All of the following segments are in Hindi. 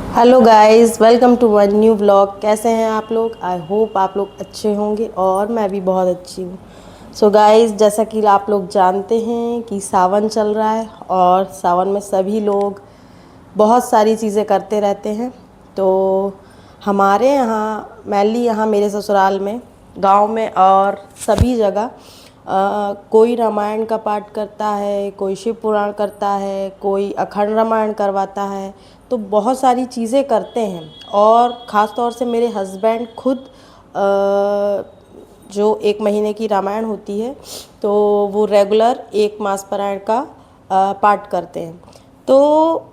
Hello guys, welcome to my new vlog. कैसे हैं आप लोग? आई होप आप लोग अच्छे होंगे और मैं भी बहुत अच्छी हूँ। सो गाइस, जैसा कि आप लोग जानते हैं कि सावन चल रहा है और सावन में सभी लोग बहुत सारी चीज़ें करते रहते हैं। तो हमारे यहाँ मेनली यहाँ मेरे ससुराल में, गांव में और सभी जगह कोई रामायण का पाठ करता है, कोई शिव पुराण करता है, कोई अखंड रामायण करवाता है। तो बहुत सारी चीज़ें करते हैं और ख़ास तौर से मेरे हस्बैंड खुद जो 1 महीने की रामायण होती है तो वो रेगुलर 1 मास पारायण का पाठ करते हैं। तो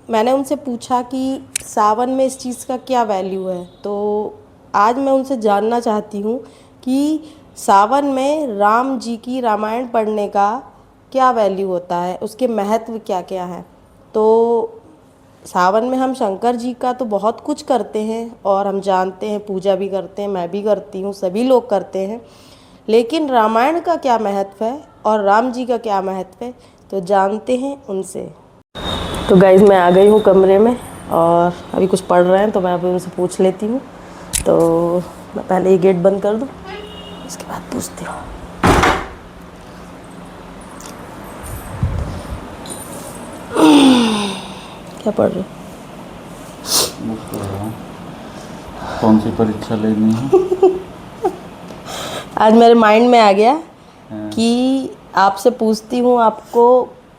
मैंने उनसे पूछा कि सावन में इस चीज़ का क्या वैल्यू है। तो आज मैं उनसे जानना चाहती हूँ कि सावन में राम जी की रामायण पढ़ने का क्या वैल्यू होता है, उसके महत्व क्या क्या है। तो सावन में हम शंकर जी का तो बहुत कुछ करते हैं और हम जानते हैं, पूजा भी करते हैं, मैं भी करती हूँ, सभी लोग करते हैं। लेकिन रामायण का क्या महत्व है और राम जी का क्या महत्व है, तो जानते हैं उनसे। तो गाइज, मैं आ गई हूँ कमरे में और अभी कुछ पढ़ रहे हैं तो मैं अभी उनसे पूछ लेती हूँ। तो मैं पहले ये गेट बंद कर दूँ, उसके बाद पूछती हूँ। क्या पढ़ रहे हो? कौन सी परीक्षा लेनी है? आज मेरे माइंड में आ गया कि आपसे पूछती हूँ। आपको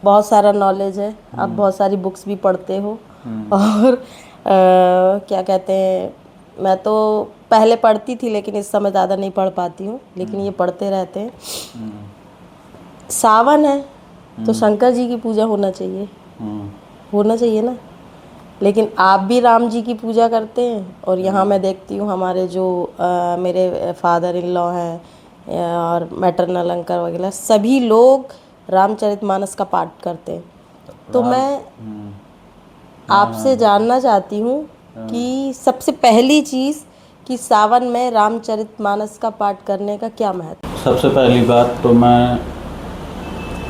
बहुत सारा नॉलेज है, आप बहुत सारी बुक्स भी पढ़ते हो और क्या कहते हैं, मैं तो पहले पढ़ती थी लेकिन इस समय ज़्यादा नहीं पढ़ पाती हूँ, लेकिन ये पढ़ते रहते हैं। सावन है तो शंकर जी की पूजा होना चाहिए, होना चाहिए ना। लेकिन आप भी राम जी की पूजा करते हैं और यहाँ मैं देखती हूँ हमारे जो मेरे फादर इन लॉ हैं और मैटरनल अंकल वगैरह सभी लोग रामचरितमानस का पाठ करते हैं। तो मैं आपसे जानना चाहती हूँ कि सबसे पहली चीज़ कि सावन में रामचरितमानस का पाठ करने का क्या महत्व। सबसे पहली बात तो मैं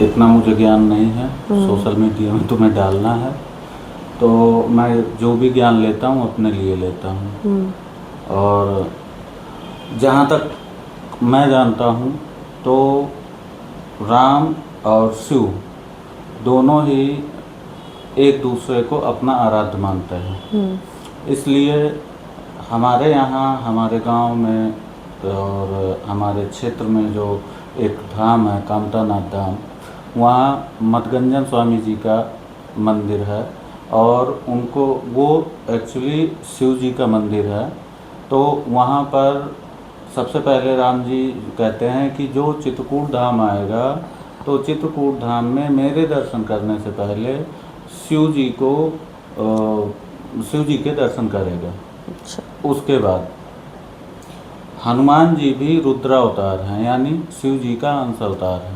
इतना मुझे ज्ञान नहीं है, सोशल मीडिया में तुम्हें डालना है, तो मैं जो भी ज्ञान लेता हूँ अपने लिए लेता हूँ। और जहाँ तक मैं जानता हूँ तो राम और शिव दोनों ही एक दूसरे को अपना आराध्य मानते हैं। इसलिए हमारे यहाँ, हमारे गांव में और हमारे क्षेत्र में जो एक धाम है कामतानाथ धाम, वहाँ मठगंजन स्वामी जी का मंदिर है और उनको वो एक्चुअली शिव जी का मंदिर है। तो वहाँ पर सबसे पहले राम जी कहते हैं कि जो चित्रकूट धाम आएगा तो चित्रकूट धाम में मेरे दर्शन करने से पहले शिव जी के दर्शन करेगा। अच्छा। उसके बाद हनुमान जी भी रुद्रावतार हैं, यानी शिव जी का अंश अवतार है,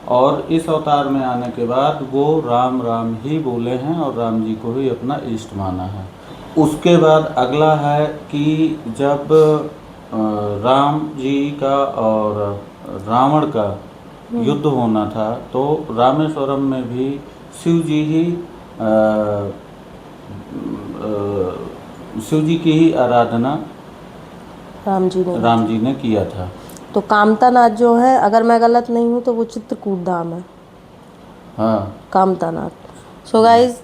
और इस अवतार में आने के बाद वो राम राम ही बोले हैं और राम जी को ही अपना इष्ट माना है। उसके बाद अगला है कि जब राम जी का और रावण का युद्ध होना था तो रामेश्वरम में भी शिव जी ही शिव जी की ही आराधना राम जी ने किया था। तो कामतानाथ जो है, अगर मैं गलत नहीं हूँ तो वो चित्रकूट धाम है। हाँ, कामतानाथ। सो गाइज,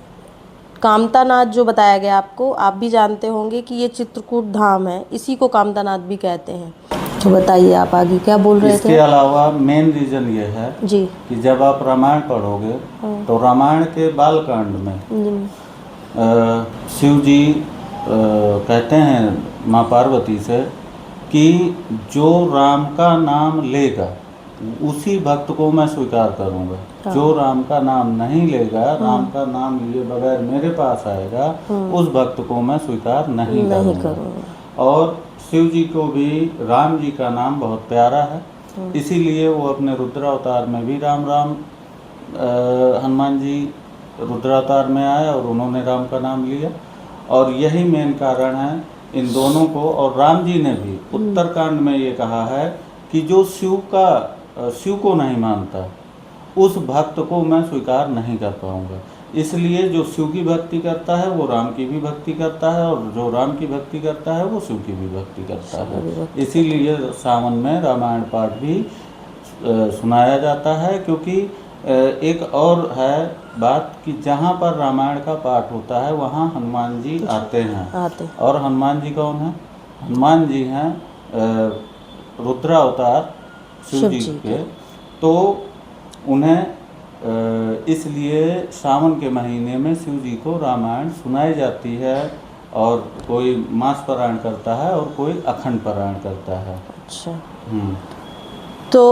कामतानाथ जो बताया गया आपको, आप भी जानते होंगे कि ये चित्रकूट धाम है, इसी को कामतानाथ भी कहते हैं। तो बताइए आप आगे क्या बोल रहे थे। इसके अलावा मेन रीज़न ये है जी कि जब आप रामायण पढ़ोगे तो रामायण के बालकांड में शिव जी कहते हैं माँ पार्वती से कि जो राम का नाम लेगा उसी भक्त को मैं स्वीकार करूंगा। जो राम का नाम नहीं लेगा, राम का नाम लिए बगैर मेरे पास आएगा, उस भक्त को मैं स्वीकार नहीं करूंगा। और शिव जी को भी राम जी का नाम बहुत प्यारा है, इसीलिए वो अपने रुद्रावतार में भी राम राम हनुमान जी रुद्रावतार में आए और उन्होंने राम का नाम लिया। और यही मेन कारण है इन दोनों को। और राम जी ने भी उत्तरकांड में ये कहा है कि जो शिव को नहीं मानता उस भक्त को मैं स्वीकार नहीं कर पाऊंगा। इसलिए जो शिव की भक्ति करता है वो राम की भी भक्ति करता है, और जो राम की भक्ति करता है वो शिव की भी भक्ति करता है। इसीलिए सावन में रामायण पाठ भी सुनाया जाता है, क्योंकि एक और है बात कि जहाँ पर रामायण का पाठ होता है वहाँ हनुमान जी आते हैं। और हनुमान जी कौन है? हनुमान जी हैं रुद्रावतार शिव जी के। तो उन्हें इसलिए सावन के महीने में शिव जी को रामायण सुनाई जाती है, और कोई मास पारायण करता है और कोई अखंड पारायण करता है। अच्छा, तो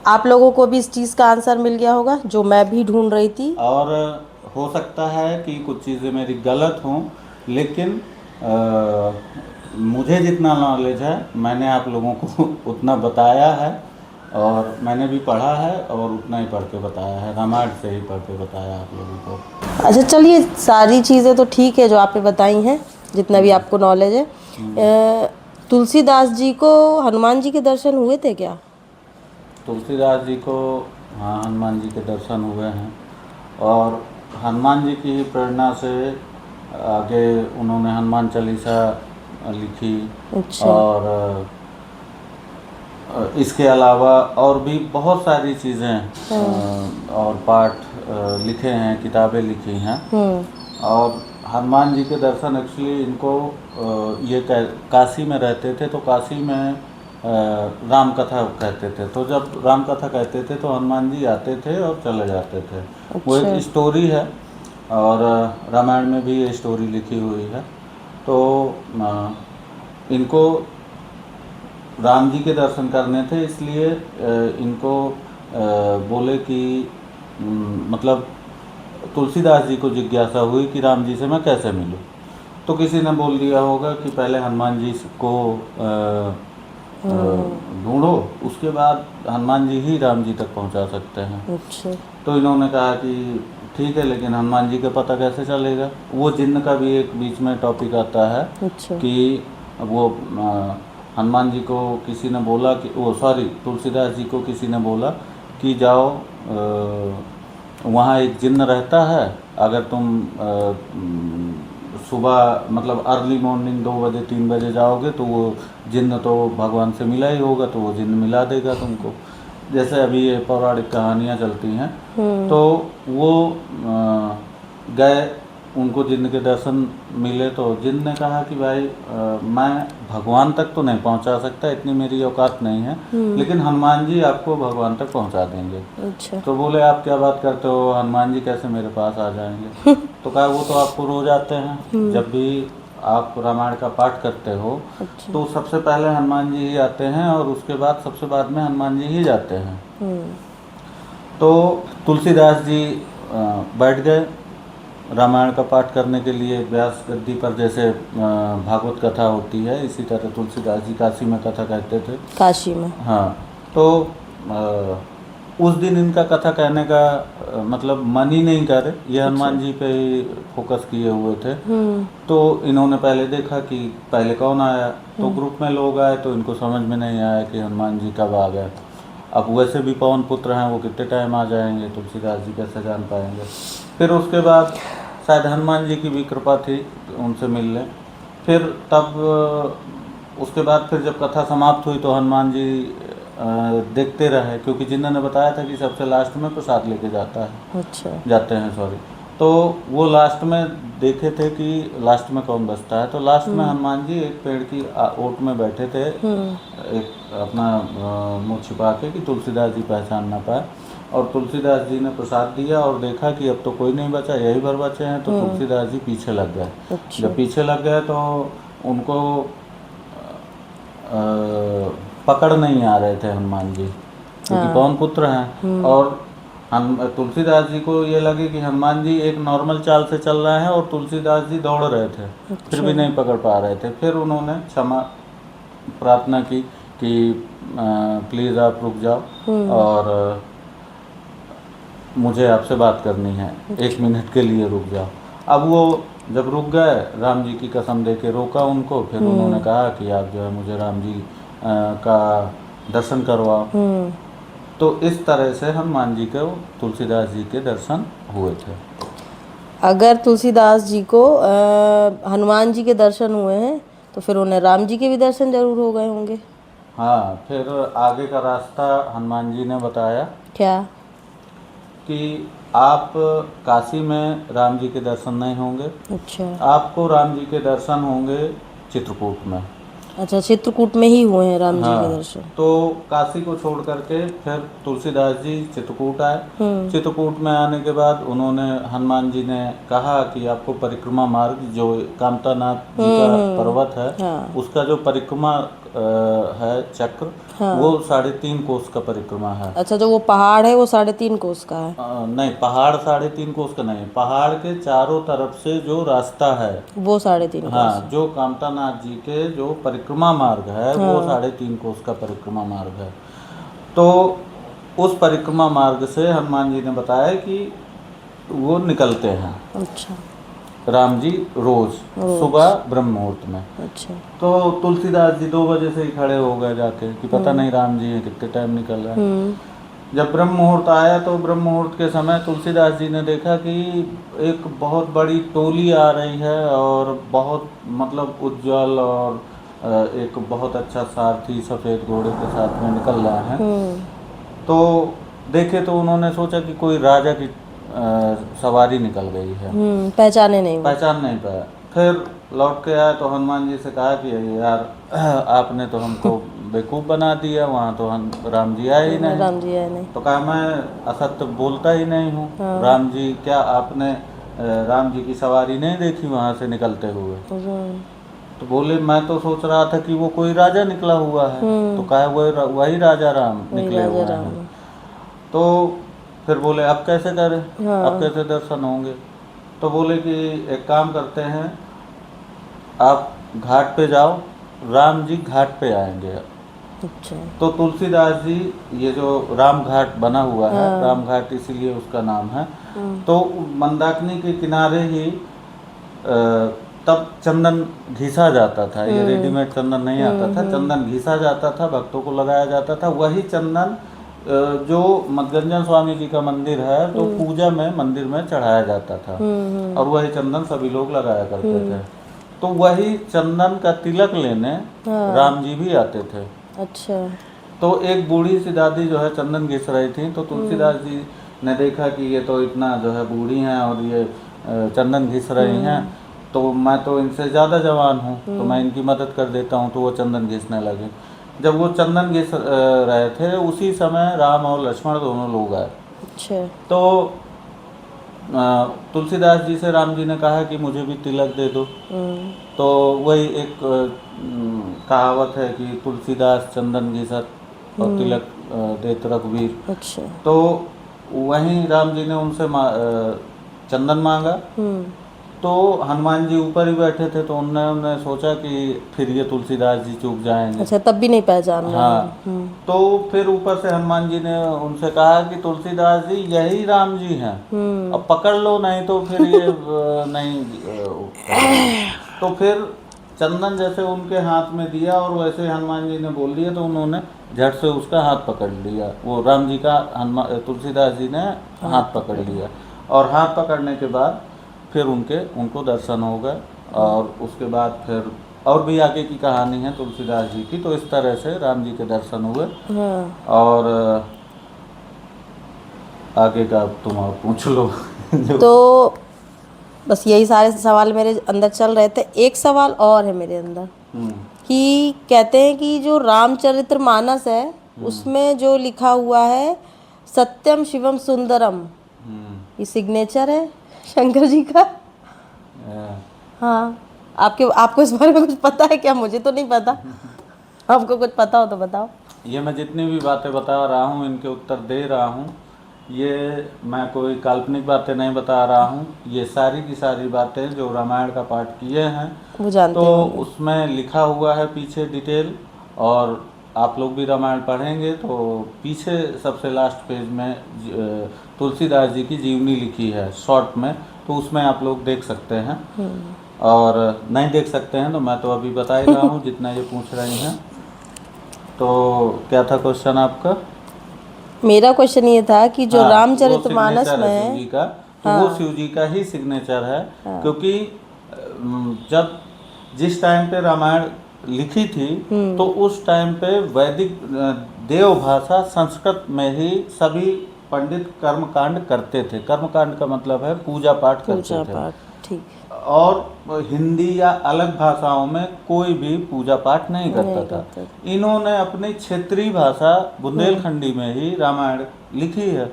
आप लोगों को भी इस चीज़ का आंसर मिल गया होगा जो मैं भी ढूंढ रही थी। और हो सकता है कि कुछ चीज़ें मेरी गलत हों, लेकिन मुझे जितना नॉलेज है मैंने आप लोगों को उतना बताया है, और मैंने भी पढ़ा है और उतना ही पढ़ के बताया है, रामायण से ही पढ़ के बताया आप लोगों को। अच्छा चलिए, सारी चीज़ें तो ठीक है जो आपने बताई हैं, जितना भी आपको नॉलेज है। तुलसीदास जी को हनुमान जी के दर्शन हुए थे क्या? तुलसीदास जी को हाँ, हनुमान जी के दर्शन हुए हैं, और हनुमान जी की ही प्रेरणा से आगे उन्होंने हनुमान चालीसा लिखी। अच्छा। और इसके अलावा और भी बहुत सारी चीज़ें और पाठ लिखे हैं, किताबें लिखी हैं। और हनुमान जी के दर्शन एक्चुअली इनको ये काशी में रहते थे, तो काशी में राम कथा कहते थे, तो जब राम कथा कहते थे तो हनुमान जी आते थे और चले जाते थे। वो एक स्टोरी है, और रामायण में भी ये स्टोरी लिखी हुई है। तो इनको राम जी के दर्शन करने थे, इसलिए इनको बोले कि मतलब तुलसीदास जी को जिज्ञासा हुई कि राम जी से मैं कैसे मिलूं। तो किसी ने बोल दिया होगा कि पहले हनुमान जी को ढूंढो, उसके बाद हनुमान जी ही राम जी तक पहुंचा सकते हैं। अच्छा। तो इन्होंने कहा कि ठीक है, लेकिन हनुमान जी का पता कैसे चलेगा? वो जिन्न का भी एक बीच में टॉपिक आता है। अच्छा। कि वो हनुमान जी को किसी ने बोला कि तुलसीदास जी को किसी ने बोला कि जाओ वहाँ एक जिन्न रहता है, अगर तुम सुबह मतलब अर्ली मॉर्निंग 2 बजे 3 बजे जाओगे तो वो जिन्न तो भगवान से मिला ही होगा, तो वो जिन्न मिला देगा तुमको। जैसे अभी ये पौराणिक कहानियाँ चलती हैं। तो वो गए, उनको जिन्न के दर्शन मिले, तो जिन्न ने कहा कि भाई मैं भगवान तक तो नहीं पहुंचा सकता, इतनी मेरी औकात नहीं है, लेकिन हनुमान जी आपको भगवान तक पहुंचा देंगे। अच्छा। तो बोले आप क्या बात करते हो, हनुमान जी कैसे मेरे पास आ जाएंगे? तो कहा वो तो आपको रोज आते हैं, जब भी आप रामायण का पाठ करते हो। अच्छा। तो सबसे पहले हनुमान जी ही आते हैं, और उसके बाद सबसे बाद में हनुमान जी ही जाते हैं। तो तुलसीदास जी बैठ गए रामायण का पाठ करने के लिए व्यास गद्दी पर, जैसे भागवत कथा होती है, इसी तरह तुलसीदास जी काशी में कथा कहते थे। काशी में? हाँ। तो उस दिन इनका कथा कहने का मतलब मन ही नहीं कर, ये हनुमान जी पे ही फोकस किए हुए थे। तो इन्होंने पहले देखा कि पहले कौन आया, तो ग्रुप में लोग आए, तो इनको समझ में नहीं आया कि हनुमान जी कब आ गए। अब वैसे भी पवन पुत्र हैं, वो कितने टाइम आ जाएंगे, तुलसीदास जी कैसे जान पाएंगे? फिर उसके बाद शायद हनुमान जी की भी कृपा थी उनसे मिलने। फिर तब उसके बाद फिर जब कथा समाप्त हुई तो हनुमान जी देखते रहे, क्योंकि जिन्होंने बताया था कि सबसे लास्ट में प्रसाद लेके जाता है। अच्छा। जाते हैं, सॉरी। तो वो लास्ट में देखे थे कि लास्ट में कौन बचता है, तो लास्ट में हनुमान जी एक पेड़ की ओट में बैठे थे, एक अपना मुँह छिपा के, कि तुलसीदास जी पहचान ना पाए। और तुलसीदास जी ने प्रसाद दिया और देखा कि अब तो कोई नहीं बचा, यही भर बचे हैं, तो तुलसीदास जी पीछे लग गए। अच्छा। जब पीछे लग गए तो उनको पकड़ नहीं आ रहे थे हनुमान जी, क्योंकि पवन पुत्र हैं। और तुलसीदास जी को ये लगे कि हनुमान जी एक नॉर्मल चाल से चल रहे हैं और तुलसीदास जी दौड़ रहे थे। अच्छा। फिर भी नहीं पकड़ पा रहे थे। फिर उन्होंने क्षमा प्रार्थना की कि प्लीज़ आप रुक जाओ और मुझे आपसे बात करनी है, 1 मिनट के लिए रुक जाओ। अब वो जब रुक गए, राम जी की कसम दे के रोका उनको। फिर उन्होंने कहा कि आप जो है मुझे राम जी का दर्शन करवाओ। तो इस तरह से हनुमान जी के तुलसीदास जी के दर्शन हुए थे। अगर तुलसीदास जी को हनुमान जी के दर्शन हुए हैं तो फिर उन्हें राम जी के भी दर्शन जरूर हो गए होंगे। हाँ, फिर आगे का रास्ता हनुमान जी ने बताया क्या? कि आप काशी में राम जी के दर्शन नहीं होंगे, अच्छा। आपको राम जी के दर्शन होंगे चित्रकूट में। अच्छा, चित्रकूट में ही हुए हैं राम जी के हाँ, दर्शन। तो काशी को छोड़ करके फिर तुलसीदास जी चित्रकूट आए। चित्रकूट में आने के बाद उन्होंने हनुमान जी ने कहा कि आपको परिक्रमा मार्ग, जो कामतानाथ जी का पर्वत है, हाँ। उसका जो परिक्रमा है चक्र, वो 3.5 कोस का परिक्रमा है। अच्छा, जो वो पहाड़ है वो 3.5 कोस का है? नहीं, पहाड़ 3.5 कोस का नहीं, पहाड़ के चारों तरफ से जो रास्ता है वो 3.5 कोस। हाँ, जो कामतानाथ जी के जो परिक्रमा मार्ग है वो 3.5 कोस का परिक्रमा मार्ग है। तो उस परिक्रमा मार्ग से हनुमान जी ने बताया कि वो निकलते हैं। अच्छा। राम जी रोज सुबह ब्रह्म मुहूर्त में। अच्छा। तो तुलसीदास जी 2 बजे से ही खड़े हो गए जाके कि पता नहीं राम जी हैं, कितने टाइम निकल रहा है। जब ब्रह्म मुहूर्त आया तो ब्रह्म मुहूर्त के समय तुलसीदास जी ने देखा कि एक बहुत बड़ी टोली आ रही है और बहुत मतलब उज्जवल और एक बहुत अच्छा सारथी सफ़ेद घोड़े के साथ में निकल रहा है। तो देखे तो उन्होंने सोचा कि कोई राजा की सवारी निकल गई है। पहचान नहीं पाया। फिर लौट के आया तो हनुमान जी से कहा कि यार आपने तो हमको बेवकूफ़ बना दिया, वहाँ तो हम राम जी आए ही नहीं। राम जी आए नहीं। तो कहा मैं असत्य बोलता ही नहीं हूँ। राम जी क्या आपने राम जी की सवारी नहीं देखी वहाँ से निकलते हुए? तो बोले मैं तो सोच रहा था कि वो कोई राजा निकला हुआ है। तो कहा वही राजा राम निकले हुए हैं। तो फिर बोले अब कैसे करें, अब कैसे दर्शन होंगे? तो बोले कि एक काम करते हैं, आप घाट पे जाओ, राम जी घाट पे आएंगे। अच्छा। तो तुलसीदास जी, ये जो राम घाट बना हुआ है, राम घाट इसीलिए उसका नाम है। तो मंदाकिनी के किनारे ही तब चंदन घिसा जाता था, ये रेडीमेड चंदन नहीं आता था, चंदन घिसा जाता था, भक्तों को लगाया जाता था। वही चंदन जो मदगंजन स्वामी जी का मंदिर है तो पूजा में मंदिर में चढ़ाया जाता था और वही चंदन सभी लोग लगाया करते थे। तो वही चंदन का तिलक लेने राम जी भी आते थे। अच्छा। तो एक बूढ़ी सी दादी जो है चंदन घिस रही थी, तो तुलसीदास जी ने देखा कि ये तो इतना जो है बूढ़ी हैं और ये चंदन घिस रही हैं, तो मैं तो इनसे ज़्यादा जवान हूँ, तो मैं इनकी मदद कर देता हूँ। तो वो चंदन घिसने लगे। जब वो चंदन घिस रहे थे उसी समय राम और लक्ष्मण दोनों लोग आए। अच्छा। तो तुलसीदास जी से राम जी ने कहा कि मुझे भी तिलक दे दो। तो वही एक कहावत है कि तुलसीदास चंदन घिसत और तिलक देत रघुवीर। अच्छा। तो वहीं राम जी ने उनसे चंदन मांगा। तो हनुमान जी ऊपर ही बैठे थे, तो उन्होंने सोचा कि फिर ये तुलसीदास जी चूक जाएंगे। अच्छा, तब भी नहीं पहचान रहे। हाँ। तो फिर ऊपर से हनुमान जी ने उनसे कहा कि तुलसीदास जी यही राम जी हैं, अब पकड़ लो, नहीं तो फिर ये नहीं तो फिर चंदन जैसे उनके हाथ में दिया और वैसे हनुमान जी ने बोल दिया, तो उन्होंने झट से उसका हाथ पकड़ लिया। वो राम जी का तुलसीदास जी ने हाथ पकड़ लिया और हाथ पकड़ने के बाद फिर उनको दर्शन हो गए। और उसके बाद फिर और भी आगे की कहानी है तुलसीदास जी की। तो इस तरह से राम जी के दर्शन हुए। और आगे का तुम और पूछ लो। तो बस यही सारे सवाल मेरे अंदर चल रहे थे। एक सवाल और है मेरे अंदर कि कहते हैं कि जो रामचरितमानस है उसमें जो लिखा हुआ है सत्यम शिवम सुंदरम, ये सिग्नेचर है शंकर जी का। हाँ, आपको इस बारे में कुछ पता है क्या? मुझे तो नहीं पता, आपको कुछ पता हो तो बताओ। ये मैं जितनी भी बातें बता रहा हूँ, इनके उत्तर दे रहा हूँ, ये मैं कोई काल्पनिक बातें नहीं बता रहा हूँ। ये सारी की सारी बातें जो रामायण का पाठ किए हैं वो जानते तो होंगे। उसमें लिखा हुआ है पीछे डिटेल। और आप लोग भी रामायण पढ़ेंगे तो पीछे सबसे लास्ट पेज में तुलसीदास जी की जीवनी लिखी है शॉर्ट में, तो उसमें आप लोग देख सकते हैं। और नहीं देख सकते हैं तो मैं तो अभी बता ही रहा हूँ जितना ये पूछ रही हैं। तो क्या था क्वेश्चन आपका? मेरा क्वेश्चन ये था कि जो रामचरितमानस शिव में जी का तो वो शिव जी का ही सिग्नेचर है। क्योंकि जब जिस टाइम पे रामायण लिखी थी तो उस टाइम पे वैदिक देव भाषा संस्कृत में ही सभी पंडित कर्मकांड करते थे। कर्मकांड का मतलब है पूजा पाठ करते थे। ठीक। और हिंदी या अलग भाषाओं में कोई भी पूजा पाठ नहीं करता था। इन्होंने अपनी क्षेत्रीय भाषा बुंदेलखंडी में ही रामायण लिखी है।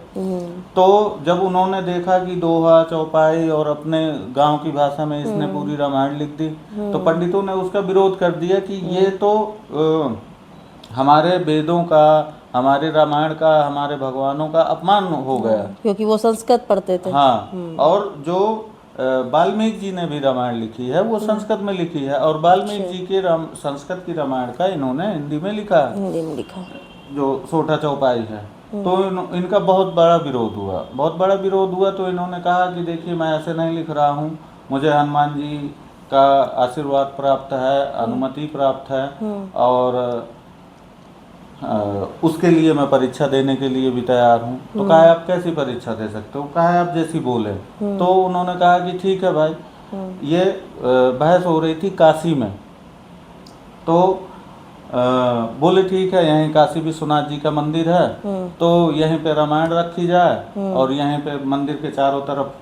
तो जब उन्होंने देखा कि दोहा चौपाई और अपने गांव की भाषा में इसने पूरी रामायण लिख दी, तो पंडितों ने उसका विरोध कर दिया कि ये तो हमारे वेदों का, हमारे रामायण का, हमारे भगवानों का अपमान हो गया, क्योंकि वो संस्कृत पढ़ते थे। हाँ। और जो वाल्मीकि जी ने भी रामायण लिखी है वो संस्कृत में लिखी है, और वाल्मीकि जी के संस्कृत की रामायण का इन्होंने हिंदी में लिखा है, हिंदी में लिखा जो सोठा चौपाई है। तो इनका बहुत बड़ा विरोध हुआ, बहुत बड़ा विरोध हुआ। तो इन्होंने कहा कि देखिए मैं ऐसे नहीं लिख रहा हूँ, मुझे हनुमान जी का आशीर्वाद प्राप्त है, अनुमति प्राप्त है, और उसके लिए मैं परीक्षा देने के लिए भी तैयार हूँ। तो कहा आप कैसी परीक्षा दे सकते हो, कहा आप जैसी बोले। तो उन्होंने कहा कि ठीक है भाई। ये बहस हो रही थी काशी में। तो बोले ठीक है, यहीं काशी विश्वनाथ जी का मंदिर है, तो यहीं पे रामायण रखी जाए और यहीं पे मंदिर के चारों तरफ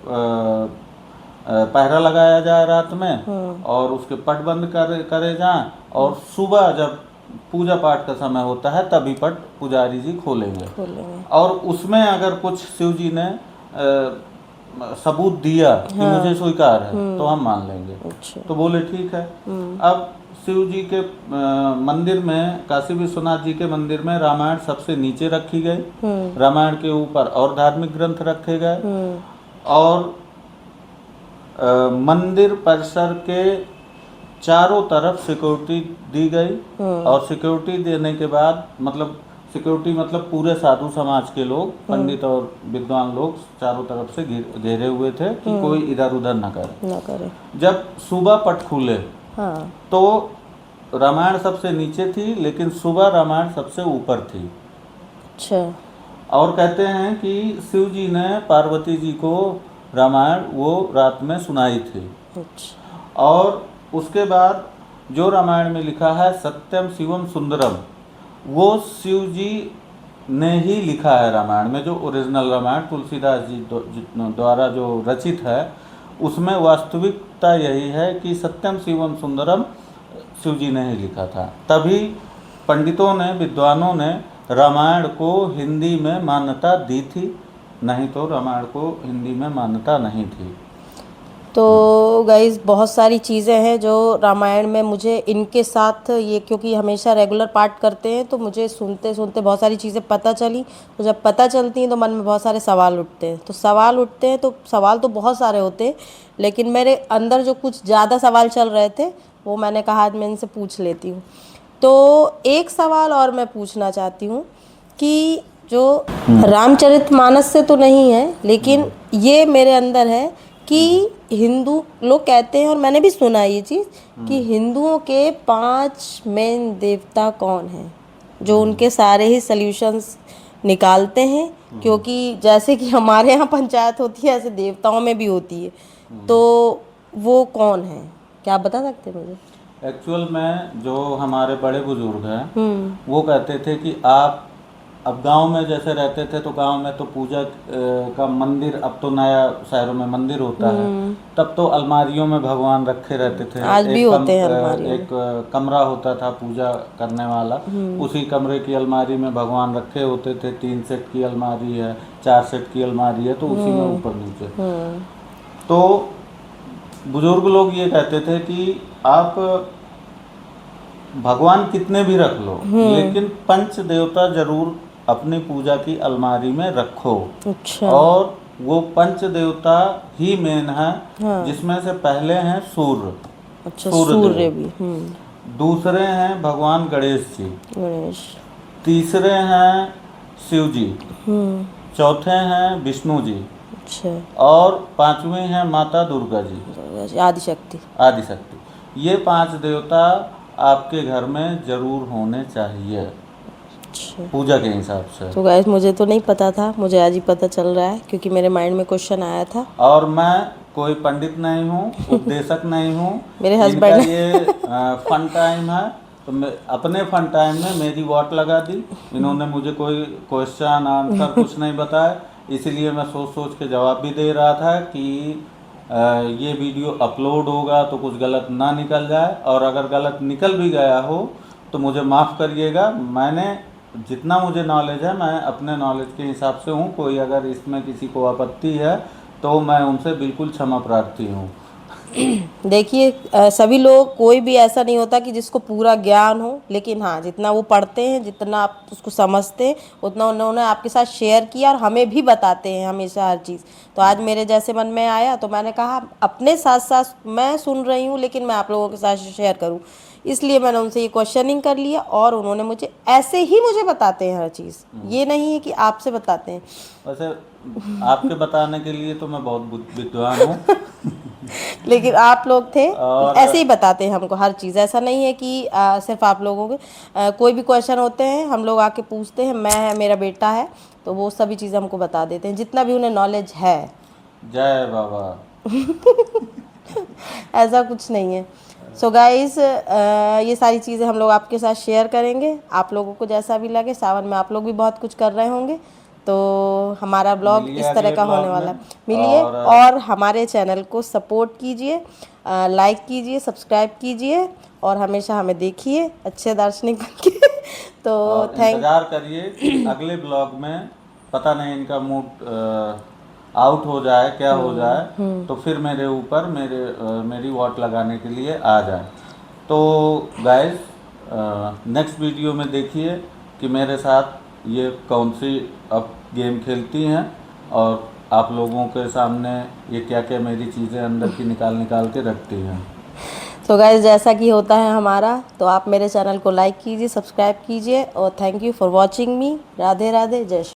पहरा लगाया जाए रात में, और उसके पट बंद करे जाएं, और सुबह जब पूजा पाठ का समय होता है तभी पट पुजारी जी खोलेंगे। और उसमें अगर कुछ शिव जी ने सबूत दिया कि मुझे स्वीकार है तो हम मान लेंगे। अच्छा। तो बोले ठीक है। अब शिव जी के मंदिर में, काशी विश्वनाथ जी के मंदिर में रामायण सबसे नीचे रखी गई, रामायण के ऊपर और धार्मिक ग्रंथ रखे गए, और मंदिर परिसर के चारों तरफ सिक्योरिटी दी गई। और सिक्योरिटी देने के बाद, मतलब सिक्योरिटी मतलब पूरे साधु समाज के लोग, पंडित और विद्वान लोग चारों तरफ से घेरे हुए थे कि कोई इधर उधर न करे। जब सुबह पट खुले, हाँ। तो रामायण सबसे नीचे थी, लेकिन सुबह रामायण सबसे ऊपर थी। अच्छा। और कहते हैं कि शिव जी ने पार्वती जी को रामायण वो रात में सुनाई थी। अच्छा। और उसके बाद जो रामायण में लिखा है सत्यम शिवम सुंदरम, वो शिव जी ने ही लिखा है। रामायण में जो ओरिजिनल रामायण तुलसीदास जी द्वारा जो रचित है, उसमें वास्तविकता यही है कि सत्यम शिवम सुंदरम शिव जी ने ही लिखा था। तभी पंडितों ने, विद्वानों ने रामायण को हिंदी में मान्यता दी थी, नहीं तो रामायण को हिंदी में मान्यता नहीं थी। तो गाइस बहुत सारी चीज़ें हैं जो रामायण में मुझे इनके साथ, ये क्योंकि हमेशा रेगुलर पाठ करते हैं, तो मुझे सुनते सुनते बहुत सारी चीज़ें पता चली। तो जब पता चलती हैं तो मन में बहुत सारे सवाल उठते हैं। तो सवाल तो बहुत सारे होते हैं, लेकिन मेरे अंदर जो कुछ ज़्यादा सवाल चल रहे थे वो मैंने कहा आज मैं इनसे पूछ लेती हूँ। तो एक सवाल और मैं पूछना चाहती हूँ कि जो रामचरितमानस से तो नहीं है, लेकिन ये मेरे अंदर है कि हिंदू लोग कहते हैं, और मैंने भी सुना ये चीज़, कि हिंदुओं के 5 मेन देवता कौन हैं, जो उनके सारे ही सल्यूशंस निकालते हैं। क्योंकि जैसे कि हमारे यहाँ पंचायत होती है, ऐसे देवताओं में भी होती है। तो वो कौन है, क्या आप बता सकते हैं मुझे? एक्चुअल में जो हमारे बड़े बुजुर्ग हैं वो कहते थे कि आप अब गांव में जैसे रहते थे, तो गांव में तो पूजा का मंदिर, अब तो नया शहरों में मंदिर होता है, तब तो अलमारियों में भगवान रखे रहते थे। आज भी होते हैं अलमारियों में। एक कमरा होता था पूजा करने वाला, उसी कमरे की अलमारी में भगवान रखे होते थे। 3 सेट की अलमारी है, 4 सेट की अलमारी है, तो उसी में ऊपर नीचे। तो बुजुर्ग लोग ये कहते थे कि आप भगवान कितने भी रख लो, लेकिन पंच देवता जरूर अपनी पूजा की अलमारी में रखो। अच्छा। और वो पंच देवता ही मेन है। हाँ। जिसमें से पहले हैं सूर्य। अच्छा, सूर्य भी। दूसरे हैं भगवान गणेश जी। गणेश। तीसरे हैं शिव जी। चौथे हैं विष्णु जी। अच्छा। और 5वें हैं माता दुर्गा जी, आदिशक्ति। आदिशक्ति। ये 5 देवता आपके घर में जरूर होने चाहिए। अच्छा, पूजा के हिसाब से। तो गाइस मुझे तो नहीं पता था, मुझे आज ही पता चल रहा है क्योंकि मेरे माइंड में क्वेश्चन आया था। और मैं कोई पंडित नहीं हूँ, उपदेशक नहीं हूँ। मेरे इनका हस्बैंड ये फन टाइम है, तो मैं अपने फन टाइम में मेरी वॉट लगा दी। इन्होंने मुझे कोई क्वेश्चन आंसर कुछ नहीं बताया, इसलिए मैं सोच सोच के जवाब भी दे रहा था कि ये वीडियो अपलोड होगा तो कुछ गलत ना निकल जाए, और अगर गलत निकल भी गया हो तो मुझे माफ़ करिएगा। मैंने जितना मुझे नॉलेज है मैं अपने नॉलेज के हिसाब से हूँ। कोई अगर इसमें किसी को आपत्ति है तो मैं उनसे बिल्कुल क्षमा प्रार्थी हूँ। देखिए सभी लोग, कोई भी ऐसा नहीं होता कि जिसको पूरा ज्ञान हो, लेकिन हाँ जितना वो पढ़ते हैं, जितना आप उसको समझते हैं, उतना उन्होंने आपके साथ शेयर किया और हमें भी बताते हैं हमेशा हर चीज़। तो आज मेरे जैसे मन में आया तो मैंने कहा अपने साथ साथ मैं सुन रही हूँ लेकिन मैं आप लोगों के साथ शेयर करूँ, इसलिए मैंने उनसे ये क्वेश्चनिंग कर लिया और उन्होंने मुझे ऐसे ही मुझे बताते हैं हर चीज़। ये नहीं है कि आपसे बताते हैं। वैसे आपके बताने के लिए तो मैं बहुत विद्वान हूँ। लेकिन आप लोग थे और ऐसे ही बताते हैं हमको हर चीज़। ऐसा नहीं है कि सिर्फ आप लोगों के कोई भी क्वेश्चन होते हैं हम लोग आके पूछते हैं, मैं है मेरा बेटा है, तो वो सभी चीज़ें हमको बता देते हैं जितना भी उन्हें नॉलेज है। जय बाबा। ऐसा कुछ नहीं है। सो गाइस ये सारी चीज़ें हम लोग आपके साथ शेयर करेंगे। आप लोगों को जैसा भी लगे, सावन में आप लोग भी बहुत कुछ कर रहे होंगे, तो हमारा ब्लॉग मिलिए इस तरह अगले का होने ब्लॉग वाला है। में। मिलिए और और हमारे चैनल को सपोर्ट कीजिए, लाइक कीजिए, सब्सक्राइब कीजिए और हमेशा हमें देखिए अच्छे दार्शनिक बन के। तो इंतज़ार करिए कि अगले ब्लॉग में पता नहीं इनका मूड आउट हो जाए, क्या हो जाए, तो फिर मेरे ऊपर मेरी वॉट लगाने के लिए आ जाए। तो गाइस नेक्स्ट वीडियो में देखिए कि मेरे साथ ये कौन सी अब गेम खेलती हैं और आप लोगों के सामने ये क्या क्या मेरी चीज़ें अंदर की निकाल के रखती हैं। तो गाइस जैसा कि होता है हमारा, तो आप मेरे चैनल को लाइक कीजिए, सब्सक्राइब कीजिए और थैंक यू फॉर वॉचिंग मी। राधे राधे, जय श्री।